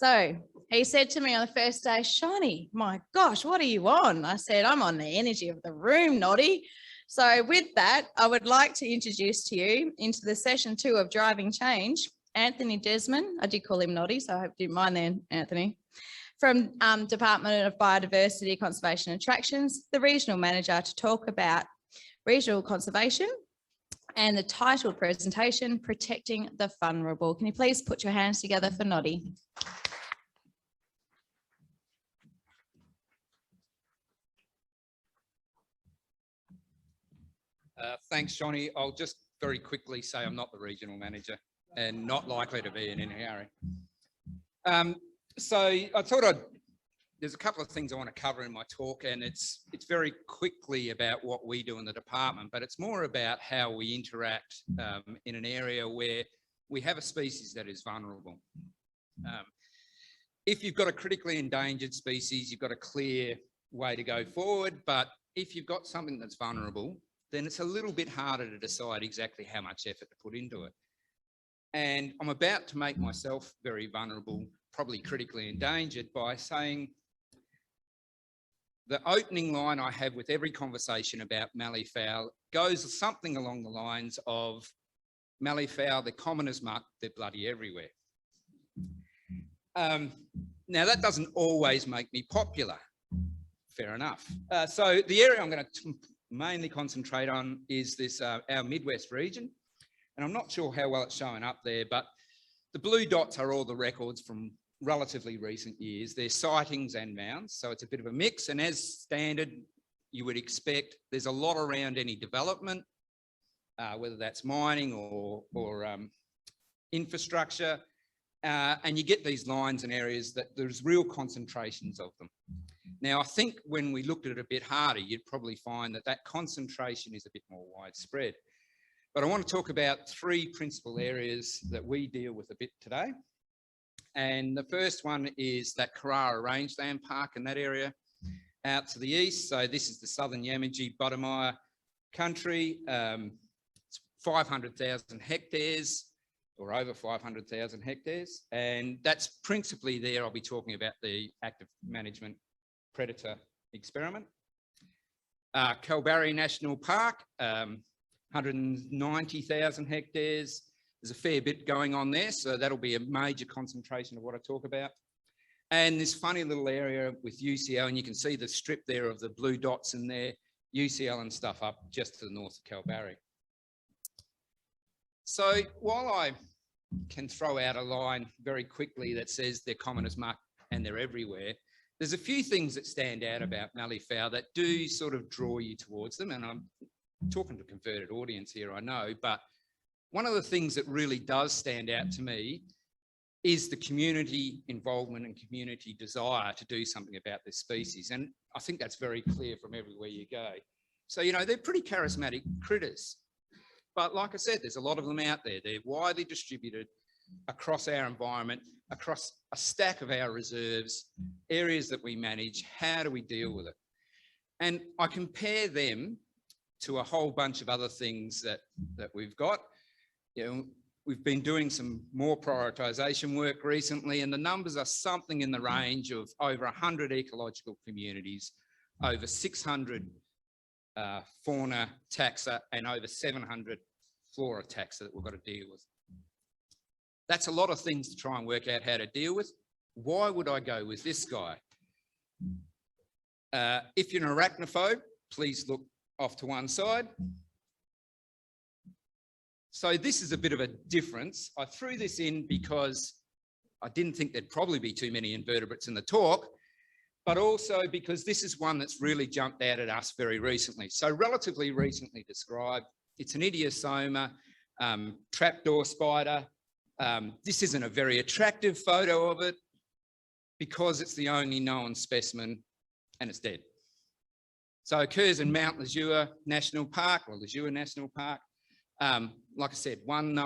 So he said to me on the first day, Shani, my gosh, what are you on? I said, I'm on the energy of the room, Noddy. So with that, I would like to introduce to you into the session 2 of Driving Change, Anthony Desmond. I did call him Noddy, so I hope you didn't mind then, Anthony. From Department of Biodiversity, Conservation and Attractions, the Regional Manager, to talk about regional conservation and the titled presentation, Protecting the Vulnerable. Can you please put your hands together for Noddy? Thanks, Johnny. I'll just very quickly say I'm not the regional manager and not likely to be in any hurry. So I thought there's a couple of things I want to cover in my talk, and it's very quickly about what we do in the department, but it's more about how we interact in an area where we have a species that is vulnerable. If you've got a critically endangered species, you've got a clear way to go forward, but if you've got something that's vulnerable, then it's a little bit harder to decide exactly how much effort to put into it. And I'm about to make myself very vulnerable, probably critically endangered, by saying the opening line I have with every conversation about malleefowl goes something along the lines of, malleefowl, they're common as muck, they're bloody everywhere. Now that doesn't always make me popular, fair enough. So the area I'm going to mainly concentrate on is this our Midwest region, and I'm not sure how well it's showing up there, but the blue dots are all the records from relatively recent years. They're sightings and mounds, so it's a bit of a mix, and as standard you would expect, there's a lot around any development, whether that's mining or infrastructure, and you get these lines and areas that there's real concentrations of them. Now, I think when we looked at it a bit harder, you'd probably find that that concentration is a bit more widespread. But I want to talk about 3 principal areas that we deal with a bit today. And the first one is that Carrara Rangeland Park in that area out to the east. So this is the southern Yamatji Bottomire country. It's 500,000 hectares, or over 500,000 hectares. And that's principally there. I'll be talking about the active management predator experiment. Kalbarri National Park, 190,000 hectares. There's a fair bit going on there, so that'll be a major concentration of what I talk about. And this funny little area with UCL, and you can see the strip there of the blue dots in there, UCL and stuff up just to the north of Kalbarri. So while I can throw out a line very quickly that says they're common as muck and they're everywhere, there's a few things that stand out about malleefowl that do sort of draw you towards them. And I'm talking to a converted audience here, I know, but one of the things that really does stand out to me is the community involvement and community desire to do something about this species. And I think that's very clear from everywhere you go. So, you know, they're pretty charismatic critters. But like I said, there's a lot of them out there. They're widely distributed across our environment, across a stack of our reserves, areas that we manage. How do we deal with it? And I compare them to a whole bunch of other things that we've got. You know, we've been doing some more prioritisation work recently, and the numbers are something in the range of over 100 ecological communities, over 600 fauna taxa, and over 700 flora taxa that we've got to deal with. That's a lot of things to try and work out how to deal with. Why would I go with this guy? If you're an arachnophobe, please look off to one side. So this is a bit of a difference. I threw this in because I didn't think there'd probably be too many invertebrates in the talk, but also because this is one that's really jumped out at us very recently. So relatively recently described. It's an idiosoma, trapdoor spider. This isn't a very attractive photo of it because it's the only known specimen and it's dead. So it occurs in Mount Lejeune National Park, or Lejeune National Park. Like I said, one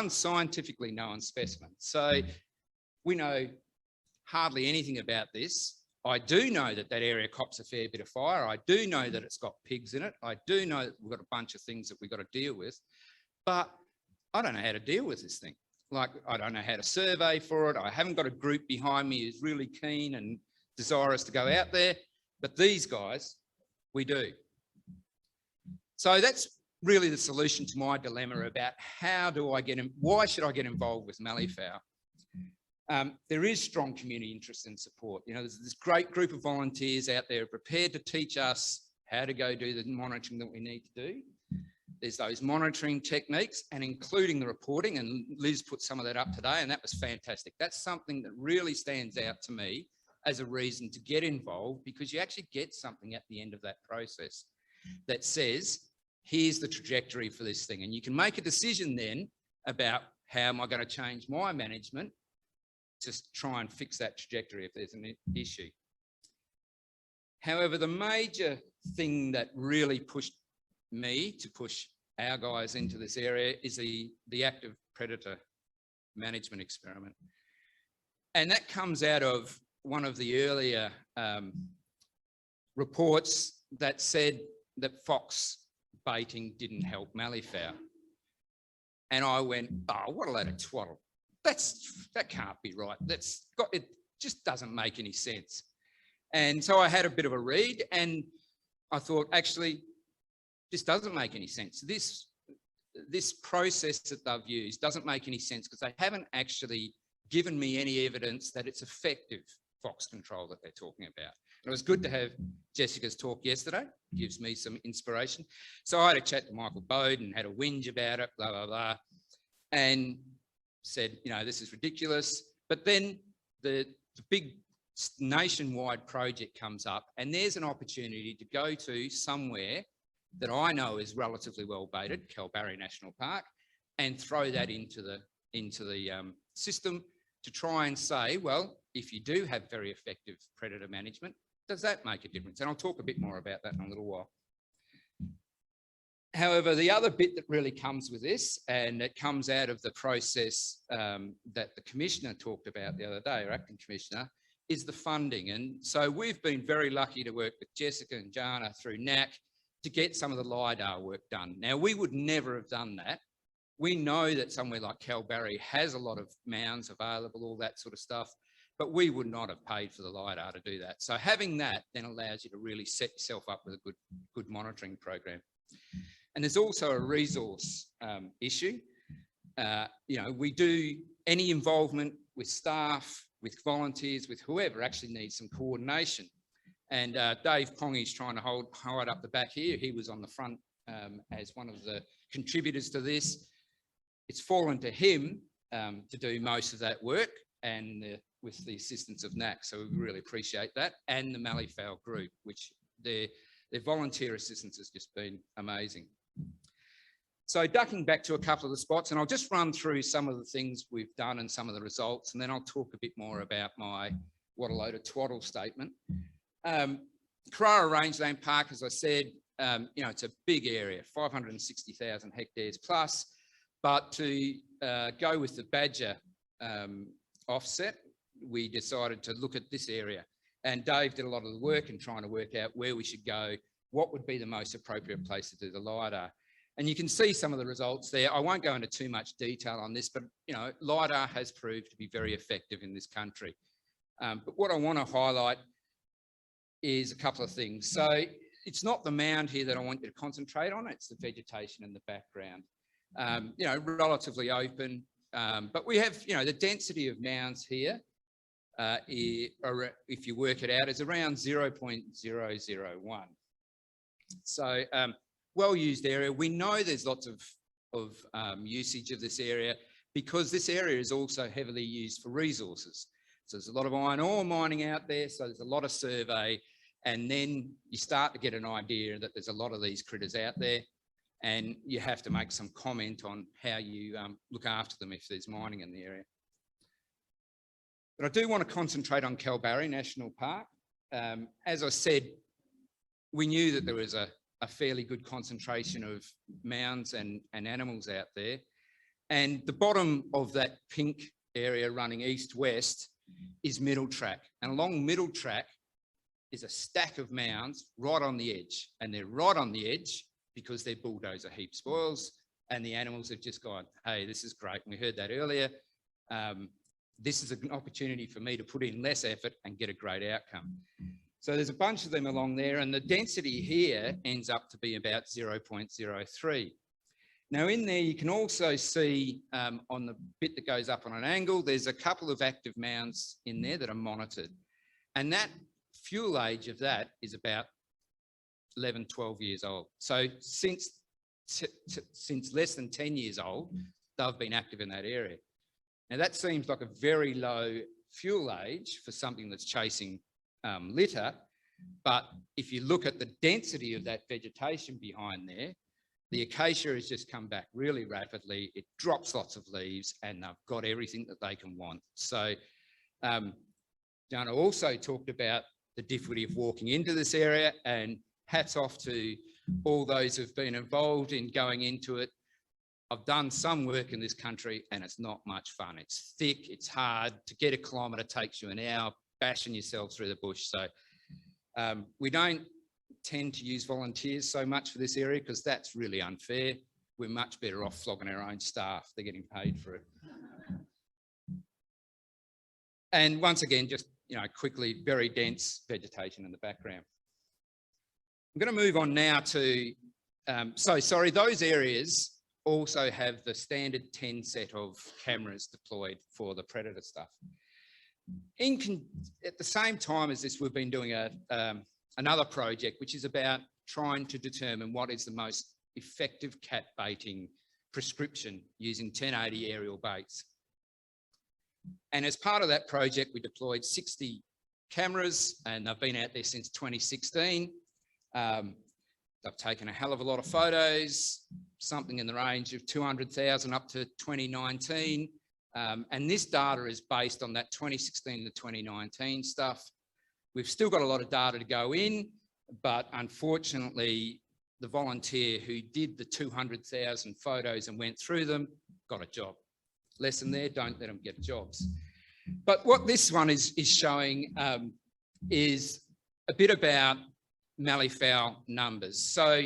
scientifically known specimen. So we know hardly anything about this. I do know that that area cops a fair bit of fire. I do know that it's got pigs in it. I do know that we've got a bunch of things that we've got to deal with, but I don't know how to deal with this thing. like, I don't know how to survey for it. I haven't got a group behind me who's really keen and desirous to go out there. But these guys, we do. So that's really the solution to my dilemma about how do I get in, why should I get involved with Malleefowl? There is strong community interest and support. You know, there's this great group of volunteers out there prepared to teach us how to go do the monitoring that we need to do. There's those monitoring techniques and including the reporting, and Liz put some of that up today, and that was fantastic. That's something that really stands out to me as a reason to get involved, because you actually get something at the end of that process that says, here's the trajectory for this thing. And you can make a decision then about how am I going to change my management to try and fix that trajectory if there's an issue. However, the major thing that really pushed me to push our guys into this area is the active predator management experiment. And that comes out of one of the earlier reports that said that fox baiting didn't help Malleefowl. And I went, oh, what a load of twaddle. That can't be right. It just doesn't make any sense. And so I had a bit of a read and I thought, actually, this doesn't make any sense. This process that they've used doesn't make any sense because they haven't actually given me any evidence that it's effective fox control that they're talking about. And it was good to have Jessica's talk yesterday. It gives me some inspiration. So I had a chat to Michael Bowden, had a whinge about it, blah, blah, blah, and said, you know, this is ridiculous. But then the big nationwide project comes up and there's an opportunity to go to somewhere that I know is relatively well baited, Kalbarri National Park, and throw that into the system to try and say, well, if you do have very effective predator management, does that make a difference? And I'll talk a bit more about that in a little while. However, the other bit that really comes with this, and it comes out of the process that the Commissioner talked about the other day, or Acting Commissioner, is the funding. And so we've been very lucky to work with Jessica and Jana through NAC to get some of the LiDAR work done. Now, we would never have done that. We know that somewhere like Kalbarri has a lot of mounds available, all that sort of stuff, but we would not have paid for the LiDAR to do that. So having that then allows you to really set yourself up with a good monitoring program. And there's also a resource issue. You know, we do any involvement with staff, with volunteers, with whoever actually needs some coordination. And Dave Pongy's trying to hold up the back here. He was on the front as one of the contributors to this. It's fallen to him to do most of that work and with the assistance of NAC. So we really appreciate that. And the Malleefowl group, which their volunteer assistance has just been amazing. So ducking back to a couple of the spots, and I'll just run through some of the things we've done and some of the results, and then I'll talk a bit more about my what a load of twaddle statement. Carrara Rangeland Park, as I said, you know, it's a big area, 560,000 hectares plus, but to go with the badger offset, we decided to look at this area. And Dave did a lot of the work in trying to work out where we should go, what would be the most appropriate place to do the LiDAR. And you can see some of the results there. I won't go into too much detail on this, but, you know, LiDAR has proved to be very effective in this country. But what I want to highlight is a couple of things. So it's not the mound here that I want you to concentrate on, it's the vegetation in the background. You know, relatively open, but we have, you know, the density of mounds here, if you work it out, is around 0.001. So well-used area. We know there's lots of usage of this area because this area is also heavily used for resources. So there's a lot of iron ore mining out there, so there's a lot of survey, and then you start to get an idea that there's a lot of these critters out there, and you have to make some comment on how you look after them if there's mining in the area. But I do want to concentrate on Kalbarri National Park. As I said, we knew that there was a fairly good concentration of mounds and animals out there. And the bottom of that pink area running east-west is Middle Track. And along Middle Track is a stack of mounds right on the edge. And they're right on the edge because they're bulldozer heap spoils. And the animals have just gone, hey, this is great. And we heard that earlier. this is an opportunity for me to put in less effort and get a great outcome. So there's a bunch of them along there, and the density here ends up to be about 0.03. Now in there, you can also see on the bit that goes up on an angle, there's a couple of active mounds in there that are monitored. And that fuel age of that is about 11, 12 years old. So since less than 10 years old, they've been active in that area. Now that seems like a very low fuel age for something that's chasing litter. But if you look at the density of that vegetation behind there, the acacia has just come back really rapidly. It drops lots of leaves and they've got everything that they can want. So Dana also talked about the difficulty of walking into this area, and hats off to all those who've been involved in going into it. I've done some work in this country and it's not much fun. It's thick, it's hard. To get a kilometre takes you an hour, bashing yourself through the bush. So we don't tend to use volunteers so much for this area because that's really unfair. We're much better off flogging our own staff. They're getting paid for it. And once again, just, you know, quickly, very dense vegetation in the background. I'm going to move on now to, those areas also have the standard 10 set of cameras deployed for the predator stuff. At the same time as this, we've been doing another project, which is about trying to determine what is the most effective cat baiting prescription using 1080 aerial baits. And as part of that project, we deployed 60 cameras and they've been out there since 2016. They've taken a hell of a lot of photos, something in the range of 200,000 up to 2019. And this data is based on that 2016 to 2019 stuff. We've still got a lot of data to go in, but unfortunately, the volunteer who did the 200,000 photos and went through them got a job. Lesson there, don't let them get jobs. But what this one is showing is a bit about malleefowl numbers. So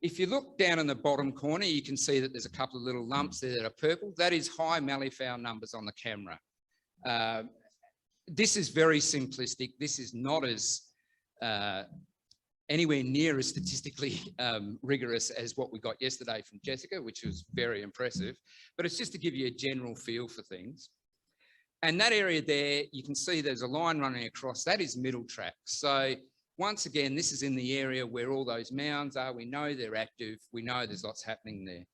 if you look down in the bottom corner, you can see that there's a couple of little lumps there that are purple. That is high malleefowl numbers on the camera. This is very simplistic. This is not as anywhere near as statistically rigorous as what we got yesterday from Jessica, which was very impressive. But it's just to give you a general feel for things. And that area there, you can see there's a line running across. That is middle track. So once again, this is in the area where all those mounds are. We know they're active. We know there's lots happening there.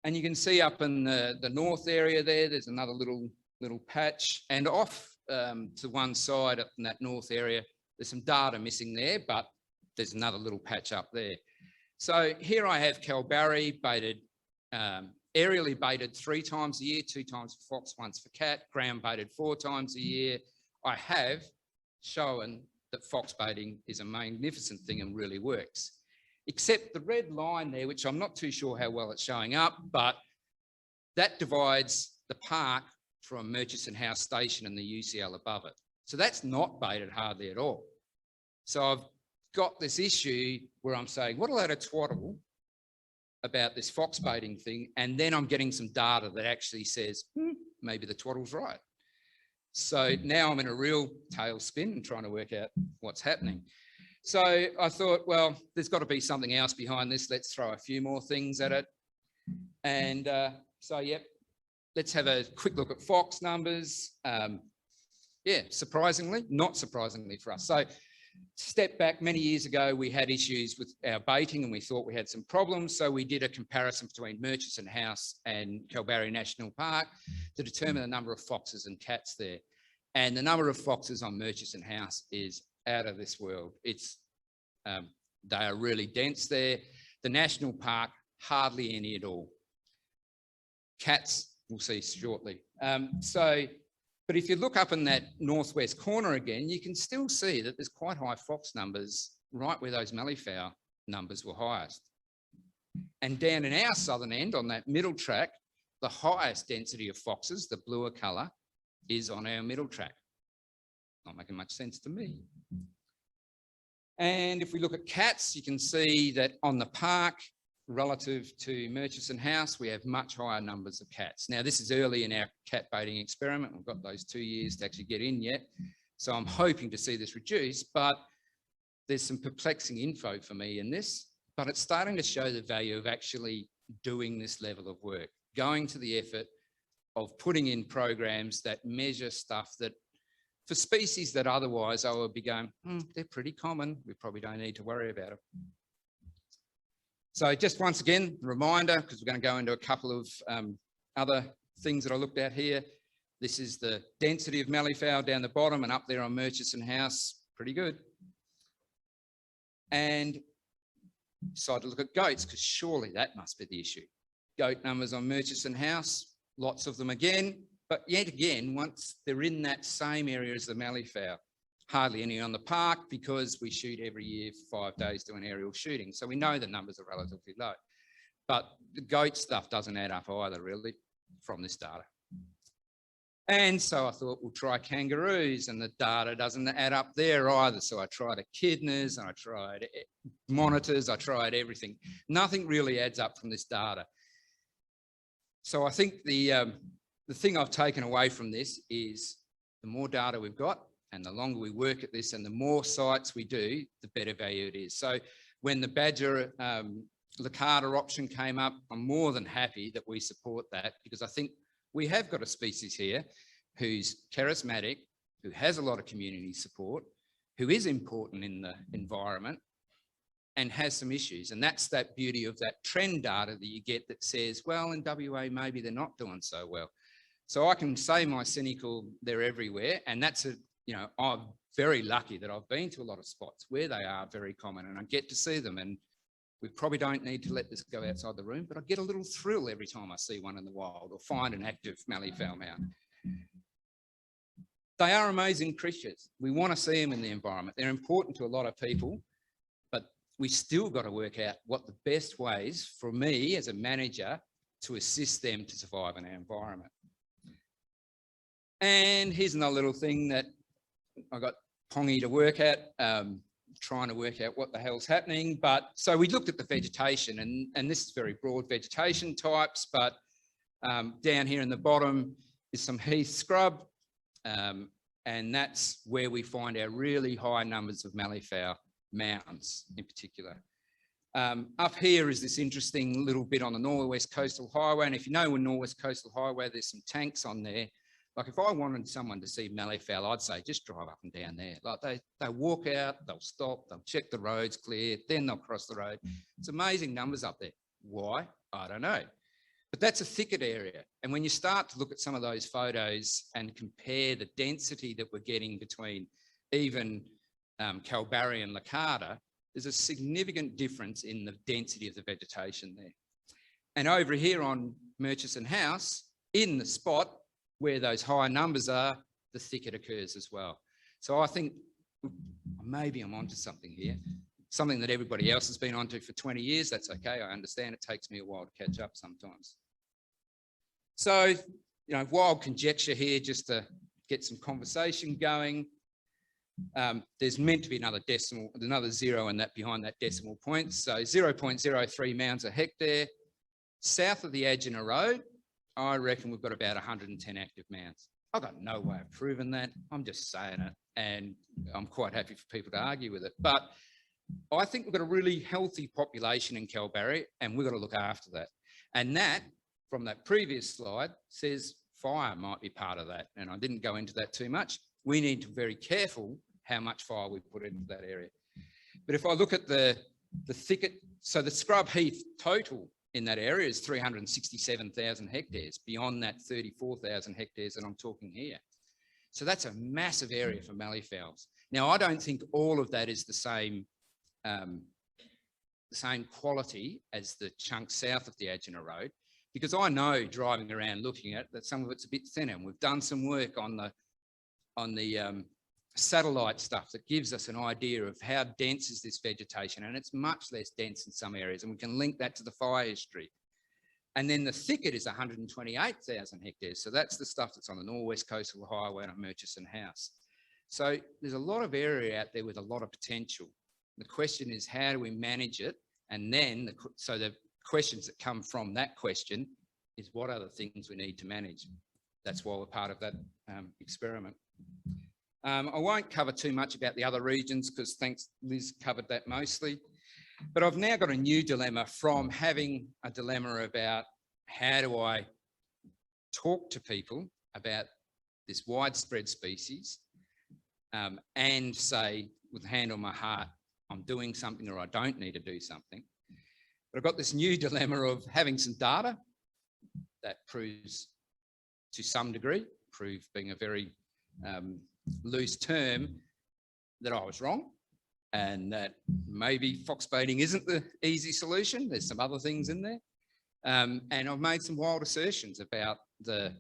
And you can see up in the north area there, there's another little patch. And off to one side up in that north area, there's some data missing there, but there's another little patch up there. So here I have Kalbarri baited, aerially baited 3 times a year, 2 times for fox, once for cat, ground baited 4 times a year. I have shown that fox baiting is a magnificent thing and really works. Except the red line there, which I'm not too sure how well it's showing up, but that divides the park from Murchison House Station and the UCL above it. So that's not baited hardly at all. So I've got this issue where I'm saying, what a load of twaddle about this fox baiting thing. And then I'm getting some data that actually says, maybe the twaddle's right. So now I'm in a real tailspin and trying to work out what's happening. So I thought, well, there's got to be something else behind this. Let's throw a few more things at it. And yep, let's have a quick look at fox numbers. Yeah, surprisingly, not surprisingly for us. So step back, many years ago, we had issues with our baiting and we thought we had some problems. So we did a comparison between Murchison House and Kalbarri National Park to determine the number of foxes and cats there. And the number of foxes on Murchison House is out of this world. It's, they are really dense there. The National Park, hardly any at all. Cats, we'll see shortly. But if you look up in that northwest corner again, you can still see that there's quite high fox numbers right where those malleefowl numbers were highest. And down in our southern end on that middle track, the highest density of foxes, the bluer colour, is on our middle track. Not making much sense to me. And if we look at cats, you can see that on the park, relative to Murchison House, we have much higher numbers of cats. Now, this is early in our cat baiting experiment. We've got those 2 years to actually get in yet. So I'm hoping to see this reduce, but there's some perplexing info for me in this, but it's starting to show the value of actually doing this level of work, going to the effort of putting in programs that measure stuff that for species that otherwise I would be going, they're pretty common. We probably don't need to worry about it. So just once again, reminder, because we're going to go into a couple of other things that I looked at here. This is the density of malleefowl down the bottom, and up there on Murchison House, pretty good. And decided to look at goats, because surely that must be the issue. Goat numbers on Murchison House, lots of them again, but yet again, once they're in that same area as the malleefowl, hardly any on the park because we shoot every year for 5 days doing aerial shooting. So we know the numbers are relatively low, but the goat stuff doesn't add up either really from this data. And so I thought we'll try kangaroos, and the data doesn't add up there either. So I tried echidnas, and I tried monitors, I tried everything. Nothing really adds up from this data. So I think the thing I've taken away from this is the more data we've got and the longer we work at this and the more sites we do, the better value it is. So when the badger licata option came up, I'm more than happy that we support that, because I think we have got a species here who's charismatic, who has a lot of community support, who is important in the environment and has some issues. And that's that beauty of that trend data that you get that says, well, in WA, maybe they're not doing so well. So I can say my cynical, they're everywhere. And that's I'm very lucky that I've been to a lot of spots where they are very common and I get to see them. And we probably don't need to let this go outside the room, but I get a little thrill every time I see one in the wild or find an active malleefowl mount. They are amazing creatures. We want to see them in the environment. They're important to a lot of people, but we still got to work out what the best ways for me as a manager to assist them to survive in our environment. And here's another little thing that I got Pongy to work at. Trying to work out what the hell's happening. But so we looked at the vegetation, and this is very broad vegetation types, but down here in the bottom is some heath scrub, and that's where we find our really high numbers of malleefowl mounds in particular. Up here is this interesting little bit on the Northwest Coastal Highway, and if you know Northwest Coastal Highway, there's some tanks on there. Like if I wanted someone to see malleefowl, I'd say just drive up and down there. Like they walk out, they'll stop, they'll check the roads clear, then they'll cross the road. It's amazing numbers up there. Why? I don't know. But that's a thicket area. And when you start to look at some of those photos and compare the density that we're getting between even Kalbarri and licata, there's a significant difference in the density of the vegetation there. And over here on Murchison House, in the spot where those high numbers are, the thicket occurs as well. So I think maybe I'm onto something here, something that everybody else has been onto for 20 years. That's okay. I understand it takes me a while to catch up sometimes. So, wild conjecture here just to get some conversation going. There's meant to be another decimal, another zero in that behind that decimal point. So 0.03 mounds a hectare. South of the Agina Road, I reckon we've got about 110 active mounts. I've got no way of proving that. I'm just saying it, and I'm quite happy for people to argue with it. But I think we've got a really healthy population in Kalbarri, and we've got to look after that. And that, from that previous slide, says fire might be part of that. And I didn't go into that too much. We need to be very careful how much fire we put into that area. But if I look at the thicket, so the scrub heath total in that area is 367,000 hectares, beyond that 34,000 hectares that I'm talking here. So that's a massive area for malleefowls. Now, I don't think all of that is the same quality as the chunk south of the Agina Road, because I know driving around looking at it, that some of it's a bit thinner. And we've done some work on the satellite stuff that gives us an idea of how dense is this vegetation, and it's much less dense in some areas, and we can link that to the fire history. And then the thicket is 128,000 hectares, so that's the stuff that's on the Northwest Coastal Highway and on Murchison House. So there's a lot of area out there with a lot of potential. The question is, how do we manage it? And then so the questions that come from that question is what are the things we need to manage. That's why we're part of that experiment. I won't cover too much about the other regions because thanks, Liz covered that mostly. But I've now got a new dilemma from having a dilemma about how do I talk to people about this widespread species and say with a hand on my heart, I'm doing something or I don't need to do something. But I've got this new dilemma of having some data that proves to some degree, prove being a very loose term, that I was wrong and that maybe fox baiting isn't the easy solution. There's some other things in there. And I've made some wild assertions about the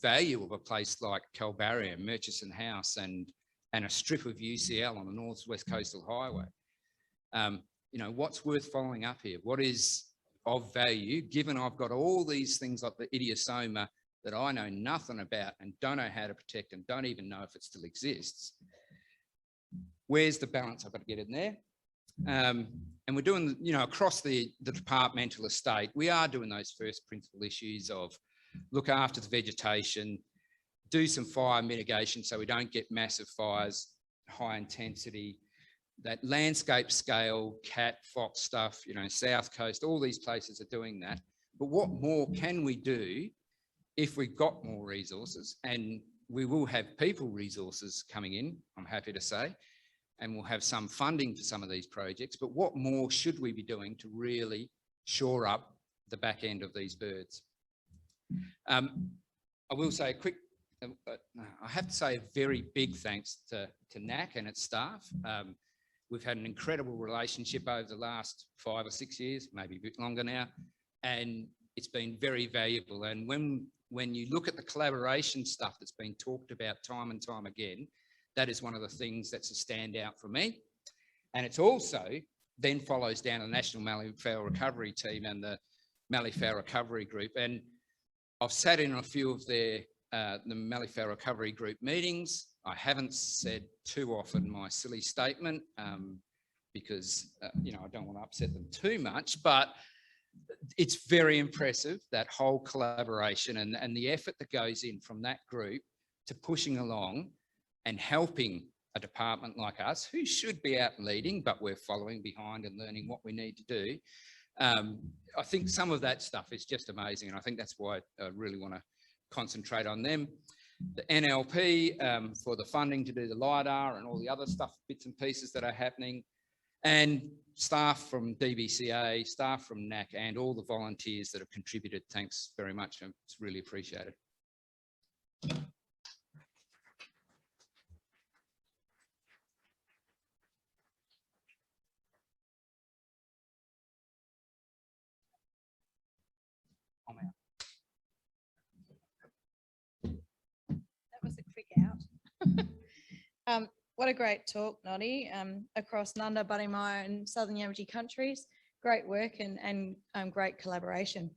value of a place like Kalbarri, Murchison House and a strip of UCL on the Northwest Coastal Highway. You know, what's worth following up here? What is of value, given I've got all these things like the idiosoma that I know nothing about and don't know how to protect and don't even know if it still exists? Where's the balance I've got to get in there? And we're doing, you know, across the departmental estate, we are doing those first principle issues of look after the vegetation, do some fire mitigation so we don't get massive fires, high intensity, that landscape scale, cat, fox stuff, you know, South Coast, all these places are doing that. But what more can we do if we've got more resources? And we will have people resources coming in, I'm happy to say, and we'll have some funding for some of these projects. But what more should we be doing to really shore up the back end of these birds? I will say a quick, I have to say a very big thanks to NAC and its staff. We've had an incredible relationship over the last 5 or 6 years, maybe a bit longer now, and it's been very valuable. And when you look at the collaboration stuff that's been talked about time and time again, that is one of the things that's a standout for me. And it's also then follows down the National Mallee-Fowl Recovery Team and the Mallee-Fowl Recovery Group. And I've sat in on a few of their the Mallee-Fowl Recovery Group meetings. I haven't said too often my silly statement because, you know, I don't want to upset them too much, but it's very impressive, that whole collaboration and the effort that goes in from that group to pushing along and helping a department like us, who should be out leading, but we're following behind and learning what we need to do. I think some of that stuff is just amazing, and I think that's why I really want to concentrate on them. The NLP for the funding to do the LiDAR and all the other stuff, bits and pieces that are happening, and staff from DBCA, staff from NAC, and all the volunteers that have contributed. Thanks very much. It's really appreciated. I'm out. That was a quick out. What a great talk, Noddy, across Nunda, Budimaya and Southern Yamaji countries. Great work and great collaboration.